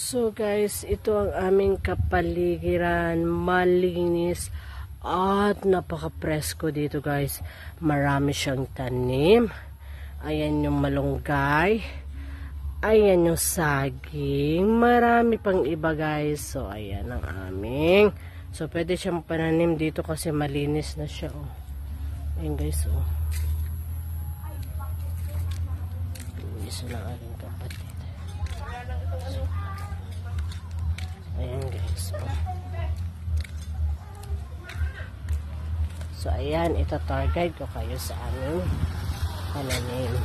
So guys, ito ang aming kapaligiran, malinis at napaka-presko dito guys. Marami siyang tanim. Ayan yung malunggay. Ayan yung saging. Marami pang iba guys. So ayan ang aming. So pwede siyang pananim dito kasi malinis na siya. Oh. Ayan guys. Oh. Linis na aking kapatid. Ayan guys. So ayan, ito tour guide ko kayo sa aming pananim.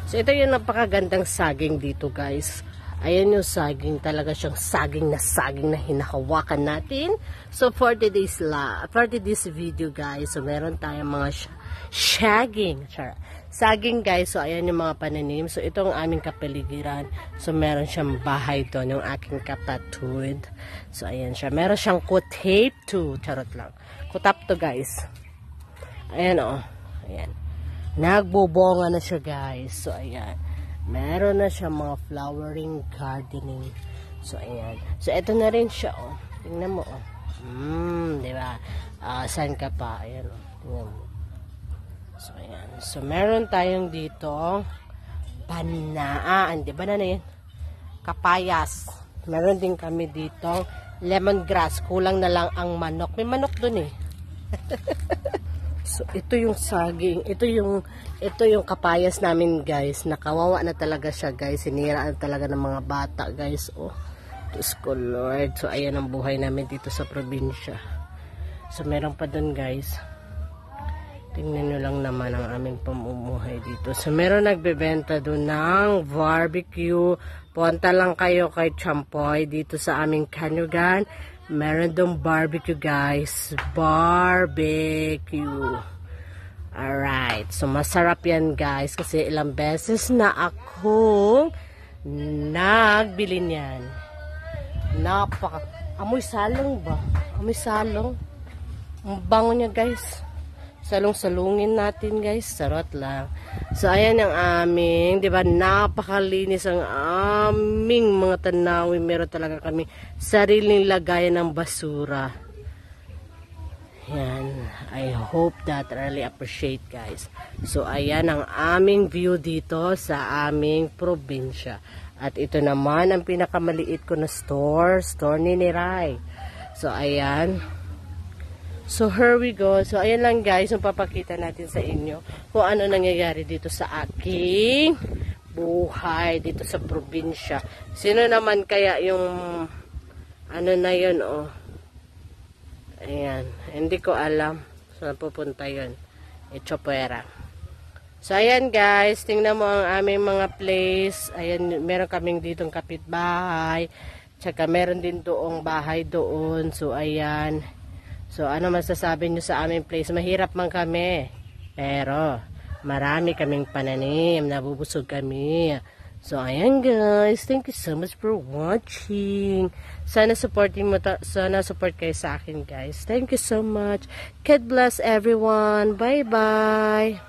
So ito yung napakagandang saging dito guys. Ayan yung saging, talaga siyang saging na hinahawakan natin. So for today's video guys, so meron tayong mga saging guys. So ayan yung mga pananim. So ito ang aming kapaligiran. So meron siyang bahay doon, yung aking kapatid. So ayan siya. Meron siyang kutape too. Charot lang. Kutap to guys. Ayan o. Ayan. Nagbubonga na siya guys. So ayan. Meron na siya mga flowering gardening. So ayan. So ito na rin siya o. Tingnan mo o. Diba? Saan ka pa? Ayan o. Tingnan mo. So ayan. So meron tayong dito banaan. Di ba na yan? Kapayas. Meron din kami dito lemongrass. Kulang na lang ang manok. May manok dun eh. So ito yung saging. Ito yung kapayas namin guys. Nakawawa na talaga siya guys. Sinira na talaga ng mga bata guys. Oh. Diyos ko Lord. So ayan ang buhay namin dito sa probinsya. So meron pa dun guys. Tingnan nyo lang naman ang aming pamumuhay dito. So meron nagbebenta dun ng barbecue. Punta lang kayo kay Champoy dito sa aming Kanyugan. Meron dong barbecue guys. Barbecue. Alright. So masarap yan guys. Kasi ilang beses na akong nagbili niyan. Amoy salong ba? Amoy salong. Ang bango niya guys. Salong-salungin natin guys. Sarot lang. So ayan ang aming, 'di ba? Napakalinis ang aming mga tanawin. Meron talaga kami sariling lagayan ng basura. Yan. I hope that really appreciate guys. So ayan ang aming view dito sa aming probinsya. At ito naman ang pinakamaliit ko na store ni Niray. So ayan. So here we go. So ayan lang guys, yung papakita natin sa inyo kung ano nangyayari dito sa aking buhay dito sa probinsya. Sino naman kaya yung ano na yun oh. Ayan, hindi ko alam saan pupunta yun. Echopera. So ayan guys, tingnan mo ang aming mga place. Ayan, meron kaming ditong kapitbahay. Tsaka meron din doong bahay doon. So ayan. So, ano masasabi nyo sa aming place? Mahirap man kami. Pero, marami kaming pananim. Nabubusog kami. So, ayan guys. Thank you so much for watching. Sana support kayo sa akin guys. Thank you so much. God bless everyone. Bye-bye.